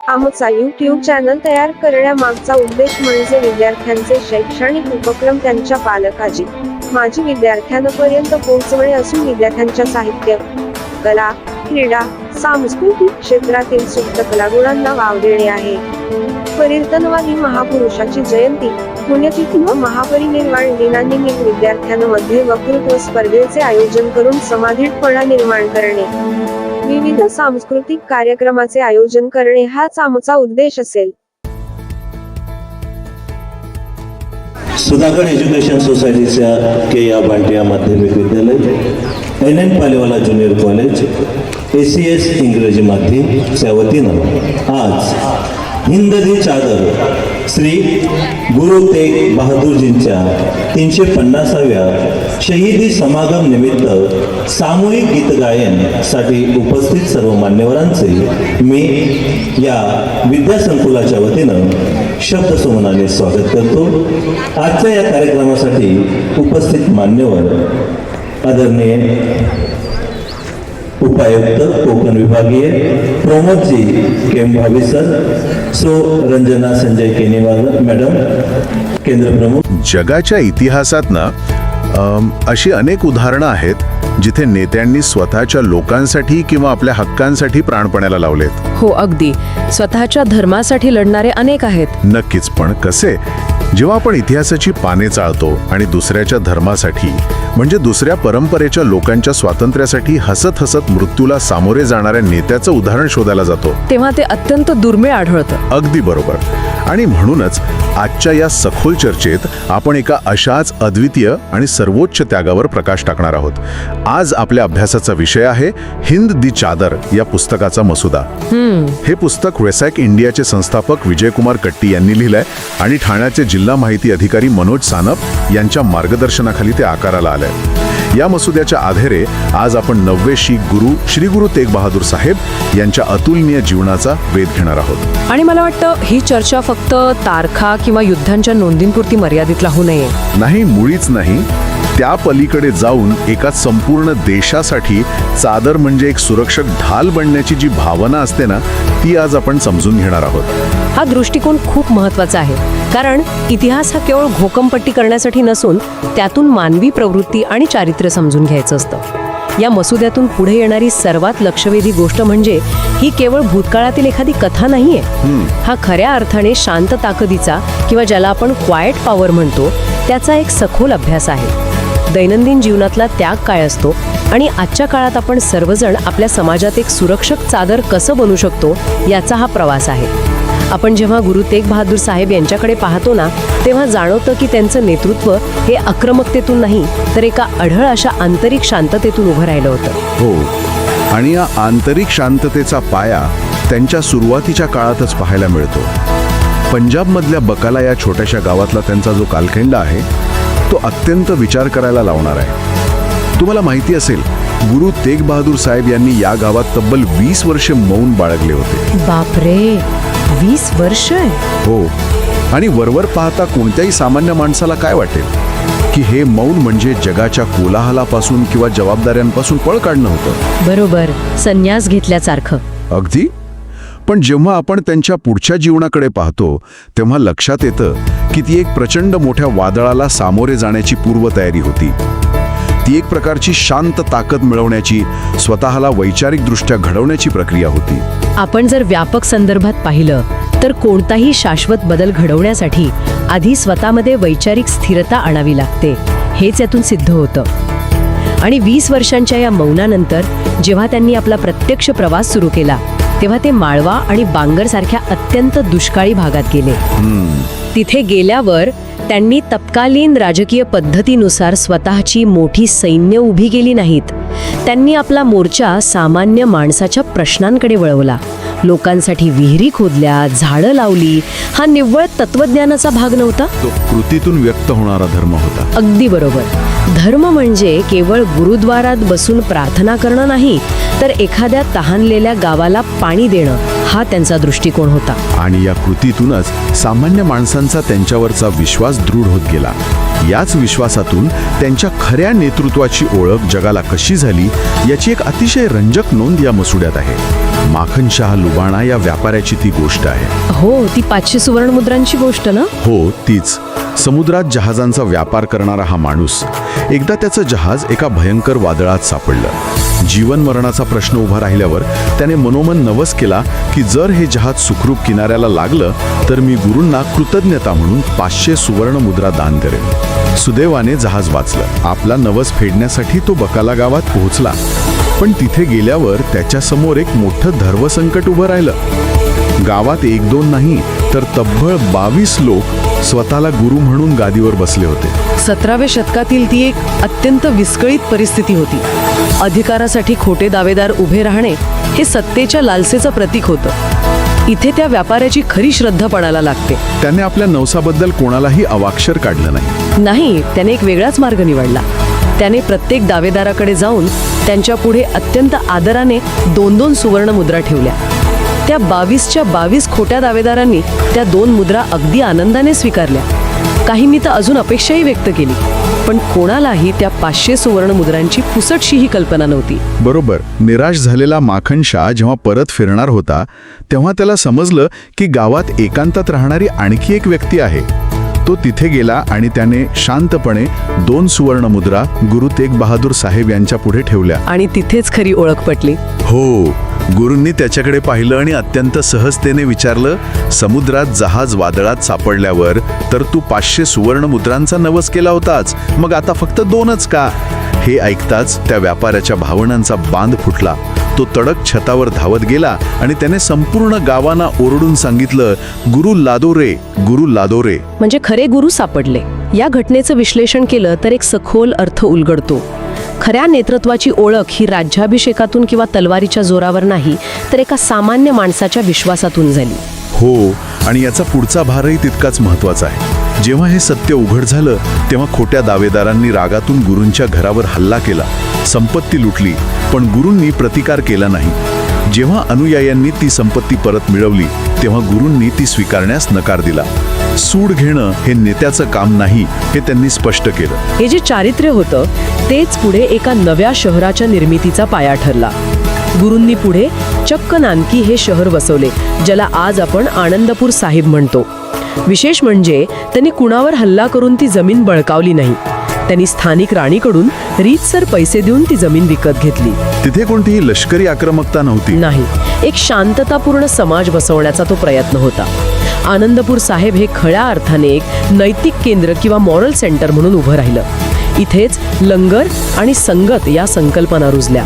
आमचा YouTube channel तयार करण्यामागचा उद्देश म्हणजे विद्यार्थ्यांचे शैक्षणिक उपक्रम त्यांच्या पालकाची माजी विद्यार्थ्यांपर्यंत पोहोचवणे असून विद्यार्थ्यांच्या साहित्य, कला, क्रीडा, सांस्कृतिक क्षेत्रातील सुप्त कलागुणांना वाव देणे आहे. परिवर्तनवादी महापुरुषाची जयंती, पुण्यतिथी व महापरिनिर्वाण दिनानिमित्त विद्यार्थ्यांमध्ये वक्तृत्व स्पर्धेचे आयोजन करून समाधीतपणा निर्माण करणे, विविध सांस्कृतिक कार्यक्रमाचे आयोजन करणे हाच आमचा उद्देश असेल. सुधाकर एज्युकेशन सोसायटीच्या के.या. बांटिया माध्यमिक विद्यालय, NN Palewala junior college, ACS इंग्रजी माध्यमच्या वतीनं आज हिंद दी चादर श्री गुरु तेग बहादूरजींच्या 350व्या शहीदी समागम निमित्त सामूहिक गीत गायन साठी उपस्थित सर्व मान्यवरांचे मी या विद्यासंकुलाच्या वतीनं शब्दसुमनाने स्वागत करतो. आजच्या या कार्यक्रमासाठी उपस्थित मान्यवर आदरणीय उपायुक्त कोकण विभागीय Pramod ji Kem sir, so Ranjana Sanjay Kenewal madam, केंद्र प्रमुख. जगाच्या इतिहासात ना अशी अनेक उदाहरणं आहेत जिथे नेत्यांनी स्वतःच्या लोकांसाठी किंवा आपल्या हक्कांसाठी प्राणपणाला लावलेत. हो, अगदी. स्वतःच्या धर्मासाठी लढणारे अनेक आहेत. नक्कीच, पण कसे? जेव्हा आपण इतिहासाची पाने चाळतो आणि दुसऱ्याच्या धर्मासाठी म्हणजे दुसऱ्या परंपरेच्या लोकांच्या स्वातंत्र्यासाठी हसत हसत मृत्यूला सामोरे जाणाऱ्या नेत्याचं उदाहरण शोधायला जातो तेव्हा ते अत्यंत दुर्मिळ आढळतं. अगदी बरोबर. आणि म्हणूनच आजच्या या सखोल चर्चेत आपण एका अशाच अद्वितीय आणि सर्वोच्च त्यागावर प्रकाश टाकणार आहोत. आज आपल्या अभ्यासाचा विषय आहे हिंद दी चादर या पुस्तकाचा मसुदा. हे पुस्तक वेसॅक इंडियाचे संस्थापक विजयकुमार कट्टी यांनी लिहिलंय आणि ठाण्याचे जिल्हा माहिती अधिकारी मनोज सानप यांच्या मार्गदर्शनाखाली ते आकाराला आलंय. या मसुद्याच्या आधारे आज आपण 90 शीख गुरु श्री गुरु तेग बहादूर साहेब यांच्या अतुलनीय जीवनाचा वेध घेणार आहोत. आणि मला वाटतं ही चर्चा फक्त तारखा किंवा युद्धांच्या नोंदींपुरती मर्यादित राहू नये. नाही, मुळीच नाही. त्या पलीकडे जाऊन एका संपूर्ण देशासाठी चादर म्हणजे एक सुरक्षक ढाल बनण्याची जी भावना असते ना, ती आज आपण समजून घेणार आहोत. हा दृष्टिकोन खूप महत्वाचा आहे, कारण इतिहास हा केवळ घोकमपट्टी करण्यासाठी नसून त्यातून मानवी प्रवृत्ती आणि चारित्र्य समजून घ्यायचं असतं. या मसुद्यातून पुढे येणारी सर्वात लक्षवेधी गोष्ट म्हणजे ही केवळ भूतकाळातील एखादी कथा नाहीये. हा खऱ्या अर्थाने शांत ताकदीचा किंवा ज्याला आपण क्वायट पॉवर म्हणतो त्याचा एक सखोल अभ्यास आहे. दैनंदिन जीवनातला त्याग काय असतो आणि आजच्या काळात आपण सर्वजण आपल्या समाजात एक सुरक्षक चादर कसं बनू शकतो याचा हा प्रवास आहे. आपण जेव्हा गुरु तेग बहादूर साहेब यांच्याकडे पाहतो ना, तेव्हा जाणवतं की त्यांचं नेतृत्व हे आक्रमकतेतून नाही तर एका अढळ अशा आंतरिक शांततेतून उभं राहिलं होतं. हो, आणि या आंतरिक शांततेचा पाया त्यांच्या सुरुवातीच्या काळातच पाहायला मिळतो. पंजाबमधल्या बकाला या छोट्याशा गावातला त्यांचा जो कालखंड आहे तो अत्यंत विचार करायला लावणार आहे. तुम्हाला माहिती असेल, गुरु तेग बहादूर साहेब यांनी या गावात तब्बल 20 वर्षे मौन बाळगले होते. बापरे, 20 वर्ष? हो, आणि वरवर पाहता कोणत्याही सामान्य माणसाला काय वाटेल की हे मौन म्हणजे जगाच्या कोलाहलापासून किंवा जबाबदाऱ्यांपासून पळ काढणं होतं. बरोबर, संन्यास घेतल्यासारखं. अगदी. पण जेव्हा आपण त्यांच्या पुढच्या जीवनाकडे पाहतो तेव्हा लक्षात येतं की ती एक प्रचंड मोठ्या वादळाला सामोरे जाण्याची पूर्वतयारी होती. ती एक प्रकारची शांत ताकद मिळवण्याची, स्वतःला वैचारिकदृष्ट्या घडवण्याची प्रक्रिया होती. आपण जर व्यापक संदर्भात पाहिलं तर कोणताही शाश्वत बदल घडवण्यासाठी आधी स्वतःमध्ये वैचारिक स्थिरता आणावी लागते, हेच यातून सिद्ध होतं. आणि 20 वर्षांच्या या मौनानंतर जेव्हा त्यांनी आपला प्रत्यक्ष प्रवास सुरू केला तेव्हा ते माळवा आणि बांगर सारख्या अत्यंत दुष्काळी भागात गेले. तिथे गेल्यावर त्यांनी तत्कालीन राजकीय पद्धतीनुसार स्वतःची मोठी सैन्य उभी केली नाहीत. त्यांनी आपला मोर्चा सामान्य माणसाच्या प्रश्नांकडे वळवला. लोकांसाठी विहिरी खोदल्या, झाडं लावली. हा निव्वळ तत्वज्ञानाचा भाग नव्हता, तो कृतीतून व्यक्त होणारा धर्म होता. अगदी बरोबर. धर्म म्हणजे केवळ गुरुद्वारात बसून प्रार्थना करणं नाही, तर एखाद्या तहानलेल्या गावाला पाणी देणं हा त्यांचा दृष्टिकोन होता. आणि या कृतीतूनच सामान्य माणसांचा त्यांच्यावरचा विश्वास दृढ होत गेला. याच विश्वासातून त्यांच्या खऱ्या नेतृत्वाची ओळख जगाला कशी झाली याची एक अतिशय रंजक नोंद या मसुड्यात आहे. माखनशाह लुबाणा या व्यापाऱ्याची ती गोष्ट आहे. हो, ती 500 सुवर्णमुद्रांची गोष्ट ना? हो, तीच. समुद्रात जहाजांचा व्यापार करणारा हा माणूस, एकदा त्याचं जहाज एका भयंकर वादळात सापडलं. जीवन मरणाचा प्रश्न उभा राहिल्यावर त्याने मनोमन नवस केला की जर हे जहाज सुखरूप किनाऱ्याला लागलं तर मी गुरूंना कृतज्ञता म्हणून 500 सुवर्णमुद्रा दान करेन. सुदैवाने जहाज वाचलं. आपला नवस फेडण्यासाठी तो बकाला गावात पोहोचला. पण तिथे गेल्यावर त्याच्यासमोर एक मोठं धर्मसंकट उभं राहिलं. गावात 1-2 नाही तर तब्बल 22 लोक स्वतःला गुरु म्हणून गादीवर बसले होते. 17व्या शतकातील ती एक अत्यंत विस्कळीत परिस्थिती होती. अधिकारासाठी खोटे दावेदार उभे राहणे हे सत्तेच्या लालसेचं प्रतीक होतं. इथे त्या व्यापाऱ्याची खरी श्रद्धा पणाला लागते. त्याने आपल्या नवसाबद्दल कोणालाही अवाक्षर काढलं नाही. त्याने एक वेगळाच मार्ग निवडला. त्याने प्रत्येक दावेदाराकडे जाऊन त्यांच्या पुढे अत्यंत आदराने 2-2 सुवर्णमुद्रा ठेवल्या. त्या 22च्या 22 खोट्या दावेदारांनी त्या 2 मुद्रा अगदी आनंदाने स्वीकारल्या. काहींनी तर अजून अपेक्षाही व्यक्त केली. पण कोणालाही त्या 500 सुवर्णमुद्रांची पुसटशीही कल्पना नव्हती. बरोबर. निराश झालेला माखनशाह जेव्हा परत फिरणार होता तेव्हा त्याला समजलं की गावात एकांतात राहणारी आणखी एक व्यक्ती आहे. तो तिथे गेला आणि त्याने शांतपणे 2 सुवर्णमुद्रा गुरु तेग बहादूर साहेब यांच्या पुढे ठेवल्या. आणि तिथेच खरी ओळख पटली. हो, गुरूंनी त्याच्याकडे पाहिलं आणि अत्यंत सहजतेने विचारलं, समुद्रात जहाज वादळात सापडल्यावर तर तू 500 सुवर्णमुद्रांचा नवस केला होताच, मग आता फक्त 2च का? हे ऐकताच त्या व्यापाऱ्याच्या भावनांचा बांध फुटला. तो तडक छतावर धावत गेला आणि त्याने संपूर्ण गावांना ओरडून सांगितलं, गुरु लादो रे, गुरु लादो रे. म्हणजे खरे गुरु सापडले. या घटनेचं विश्लेषण केलं तर एक सखोल अर्थ उलगडतो. खऱ्या नेतृत्वाची ओळख ही राज्याभिषेकातून किंवा तलवारीच्या जोरावर नाही तर एका सामान्य माणसाच्या विश्वासातून झाली. हो, आणि याचा पुढचा भारही तितकाच महत्वाचा आहे. जेव्हा हे सत्य उघड झालं तेव्हा खोट्या दावेदारांनी रागातून गुरूंच्या घरावर हल्ला केला, संपत्ती लुटली, पण गुरूंनी प्रतिकार केला नाही. जेव्हा अनुयायांनी ती संपत्ती परत मिळवली तेव्हा गुरूंनी ती स्वीकारण्यास नकार दिला. सूड घेणं हे नेत्याचं काम नाही हे त्यांनी स्पष्ट केलं. हे जे चारित्र्य होतं तेच पुढे एका नव्या शहराच्या निर्मितीचा पाया ठरला. गुरूंनी पुढे चक्क नानकी हे शहर वसवले, ज्याला आज आपण आनंदपूर साहिब म्हणतो. विशेष म्हणजे त्यांनी कुणावर हल्ला करून ती जमीन बळकावली नाही. त्यांनी स्थानिक राणीकडून रीतसर पैसे देऊन ती जमीन विकत घेतली. तिथे कोणतीही लष्करी आक्रमकता नव्हती. नाही, एक शांततापूर्ण समाज बसवण्याचा तो प्रयत्न होता. आनंदपूर साहेब हे खऱ्या अर्थाने एक नैतिक केंद्र किंवा मॉरल सेंटर म्हणून उभं राहिलं. इथेच लंगर आणि संगत या संकल्पना रुजल्या.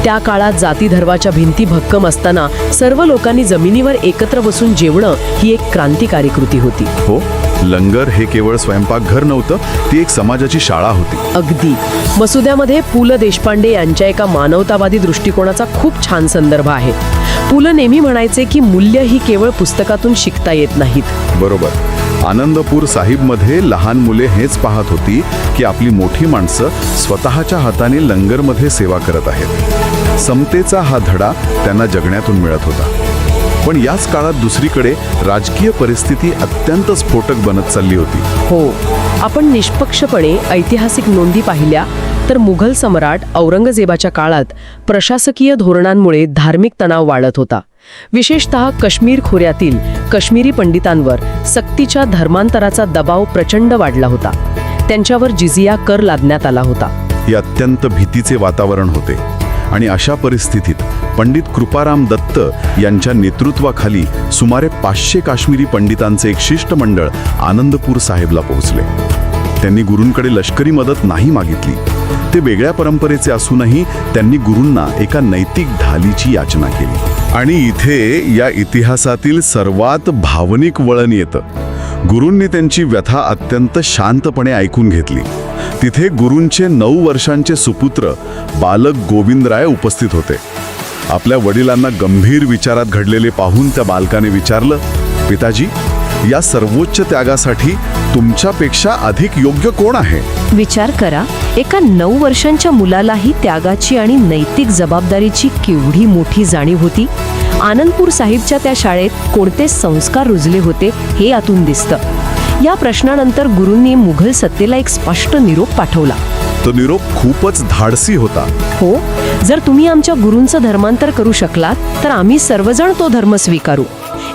त्या काळात जाती धर्माच्या भिंती भक्कम असताना सर्व लोकांनी जमिनीवर एकत्र बसून जेवणं ही एक क्रांतिकारी कृती होती. हो, लंगर हे केवळ स्वयंपाकघर नव्हतं, ती एक समाजाची शाळा होती. अगदी. मसुद्यामध्ये पु ल देशपांडे यांच्या एका मानवतावादी दृष्टिकोनाचा खूप छान संदर्भ आहे. पु ल नेहमी म्हणायचे की मूल्य ही केवळ पुस्तकातून शिकता येत नाहीत. बरोबर. आनंदपूर साहिबमध्ये लहान मुले हेच पाहत होती की आपली मोठी माणसं स्वतःच्या हाताने लंगरमध्ये सेवा करत आहेत. समतेचा हा धडा त्यांना जगण्यातून मिळत होता. पण याच काळात दुसरीकडे राजकीय परिस्थिती अत्यंत स्फोटक बनत चालली होती. हो, आपण निष्पक्षपणे ऐतिहासिक नोंदी पाहिल्या तर मुघल सम्राट औरंगजेबाच्या काळात प्रशासकीय धोरणांमुळे धार्मिक तणाव वाढत होता. विशेषतः काश्मीर खोऱ्यातील काश्मीरी पंडितांवर सक्तीच्या धर्मांतराचा दबाव प्रचंड वाढला होता. त्यांच्यावर जिझिया कर लादण्यात आला होता. हे अत्यंत भीतीचे वातावरण होते आणि अशा परिस्थितीत पंडित कृपाराम दत्त यांच्या नेतृत्वाखाली सुमारे 500 काश्मीरी पंडितांचे एक शिष्टमंडळ आनंदपूर साहेबला पोहोचले. त्यांनी गुरूंकडे लष्करी मदत नाही मागितली. ते वेगळ्या परंपरेचे असूनही त्यांनी गुरूंना एका नैतिक ढालीची याचना केली. आणि इथे या इतिहासातील सर्वात भावनिक वळण येतं. गुरूंनी त्यांची व्यथा अत्यंत शांतपणे ऐकून घेतली. तिथे गुरूंचे 9 वर्षांचे सुपुत्र बालक गोविंदराय उपस्थित होते. आपल्या वडिलांना गंभीर विचारात घडलेले पाहून त्या बालकाने विचारलं, पिताजी, या सर्वोच्च त्यागासाठी तुमच्यापेक्षा अधिक योग्य कोण आहे? विचार करा, एका 9 वर्षांच्या मुलालाही त्यागाची आणि नैतिक जबाबदारीची केवढी मोठी जाणीव होती. आनंदपूर साहिबच्या त्या शाळेत कोणते संस्कार रुजले होते हे यातून दिसतं. या प्रश्नानंतर गुरूंनी मुघल सत्तेला एक स्पष्ट निरोप पाठवला. तो निरोप खूपच धाडसी होता. हो, जर तुम्ही आमच्या गुरूंचं धर्मांतर करू शकलात तर आम्ही सर्वजण तो धर्म स्वीकारू.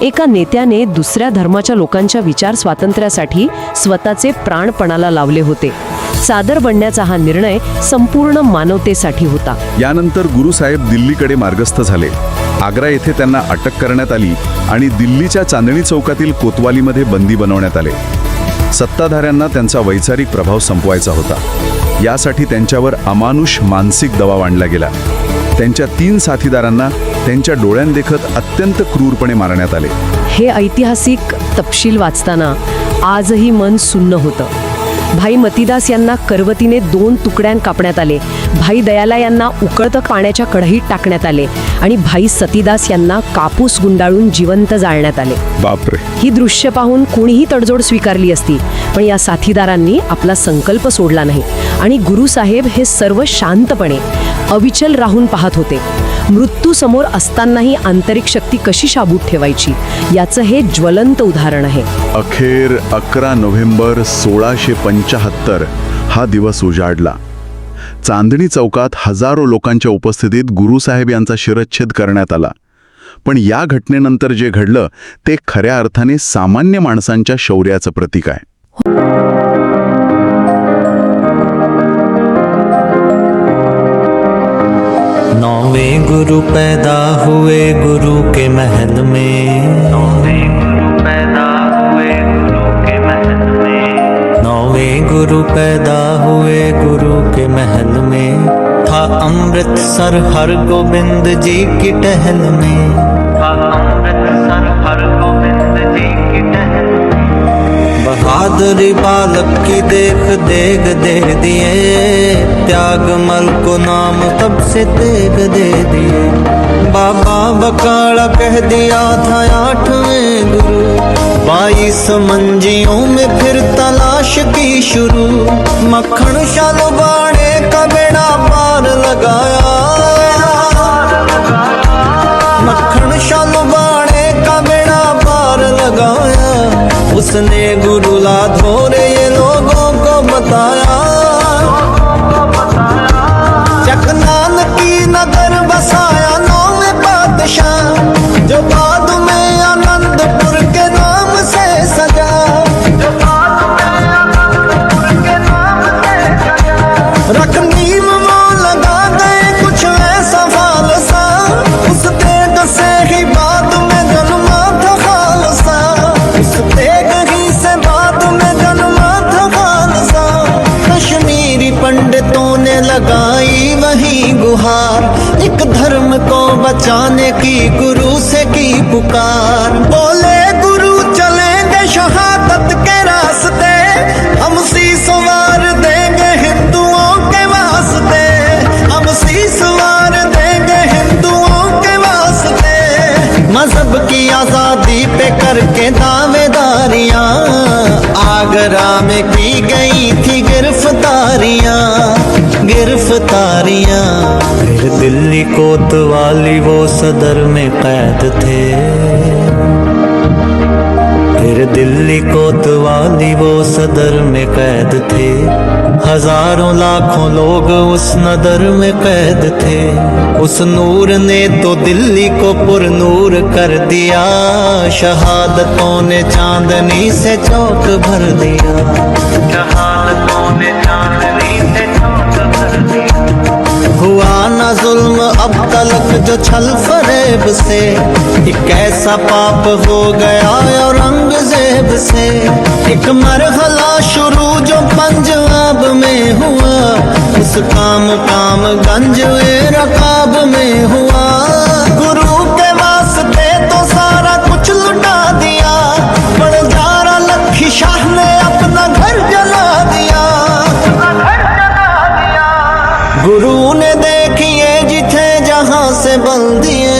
एका नेत्याने दुसऱ्या धर्माच्या लोकांच्या विचार स्वातंत्र्यासाठी स्वतःचे प्राण पणाला लावले होते. सादर बनण्याचा हा निर्णय संपूर्ण मानवतेसाठी होता. यानंतर गुरुसाहेब दिल्लीकडे मार्गस्थ झाले. आग्रा येथे त्यांना अटक करण्यात आली आणि दिल्लीच्या चांदणी चौकातील कोतवालीमध्ये बंदी बनवण्यात आले. सत्ताधाऱ्यांना त्यांचा वैचारिक प्रभाव संपवायचा होता. यासाठी त्यांच्यावर अमानुष मानसिक दबाव आणला गेला. त्यांच्या 3 साथीदारांना त्यांच्या डोळ्यांदेखत अत्यंत क्रूरपणे मारण्यात आले. हे ऐतिहासिक तपशील वाचताना आजही मन सुन्न होतं. भाई मतीदास यांना करवतीने 2 तुकड्यां कापण्यात आले. भाई दयाला यांना उकळतं पाण्याच्या कढईत टाकण्यात आले आणि भाई सतीदास यांना कापूस गुंडाळून जिवंत जाळण्यात आले. बापरे. ही दृश्य पाहून कोणीही तडजोड स्वीकारली असती, पण या साथीदारांनी आपला संकल्प सोडला नाही आणि गुरुसाहेब हे सर्व शांतपणे अविचल राहून पाहत होते. मृत्यू समोर असतानाही आंतरिक शक्ती कशी शाबूत ठेवायची याचं हे ज्वलंत उदाहरण आहे. अखेर 11 नोव्हेंबर 1675 हा दिवस उजाडला. चांदणी चौकात हजारो लोकांच्या उपस्थितीत गुरुसाहेब यांचा शिरच्छेद करण्यात आला. पण या घटनेनंतर जे घडलं ते खऱ्या अर्थाने सामान्य माणसांच्या शौर्याचं प्रतीक आहे. नौवें गुरु पैदा हुए गुरु के महल में, नौवें गुरु पैदा हुए गुरु के महल में, नौवें गुरु पैदा हुए गुरु के महल में, था अमृतसर हर गोबिंद जी की टहल में, था अमृतसर हर गोबिंद जी की टहल में, बहादुरी बालक की देख देग दे दिए, त्यागमल को नाम तब से तेग दे दिए, बाबा बकाला कह दिया था 8वें गुरु, 22 मंजियों में फिर तलाश की शुरू, मक्खन शालुबाणे का बेड़ा पार लगाया, मक्खन शालुबाणे का बेड़ा पार लगाया, उसने गुरु लाधोरे ये लोगों को बताया, चकनान की नगर बसाया 9वें बादशाह, जो बाद में आनंदपुर के नाम से सजा, जो बाद में आनंदपुर के नाम से सजा, रख नींव वो लगा गए कुछ ऐसा फालसा, उस तेग से ही बाद में जन्मा था खालसा, उस तेग ही से बाद में जन्मा था खालसा, कश्मीरी पंडितों ने लगाई वही गुहार, एक धर्म को बचाने की गुरु से की पुकार, बोले गुरु चलेंगे शहादत के रास्ते, हम शीश वार देंगे हिंदुओं के वास्ते, हम शीश वार देंगे हिंदुओं के वास्ते, मजहब की आजादी पे करके दावेदारियां, आगरा में की गई थी गिरफ्तारियां, गिरफ्तारियां, फिर दिल्ली कोतवाली वो सदर में कैद थे, फिर दिल्ली कोतवाली वो सदर में कैद थे, हजारों लाखों लोग उस नदर में कैद थे, उस नूर ने तो दिल्ली को पुरनूर कर दिया, शहादतों ने चांदनी से चौक भर दिया, शहादतों ने चांदनी से चौक भर दिया, हुआ ना जुल्म अब तलक जो छल फरेब से, एक ऐसा पाप हो गया औरंगजेब से, एक मरहला शुरू जो पंजाब में हुआ, उस काम काम गंज रकाब में हुआ, गुरु के वास्ते तो सारा कुछ लुटा दिया, बड़जारा लखी शाह ने अपना घर जला दिया, गुरु ने देखिए जिथे जहां से बल दिए,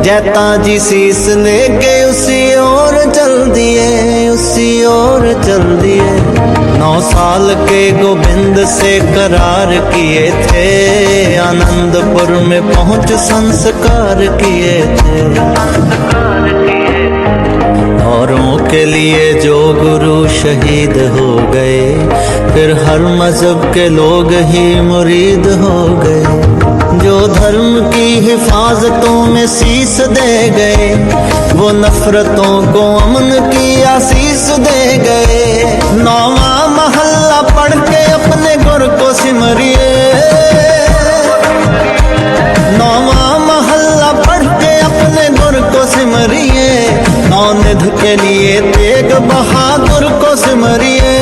जैता जी शीस लेके उसी ओर चल दिए, उसी ओर चल दिए, 9 साल के गोविंद से करार किए थे, आनंदपुर में पहुंच संस्कार किए थे, औरों के लिए जो गुरु शहीद हो गए, फिर हर मजहब के लोग ही मुरीद हो गए, जो धर्म की हिफाजतों में शीश दे गए, वो नफरतों को अमन की आशीष दे गए। नौवा महल्ला पढ़ के अपने गुर को सिमरिए, नौवा महल्ला पढ़ के अपने गुर को सिमरिए। नौ निध के लिए तेग बहादुर को सिमरिए।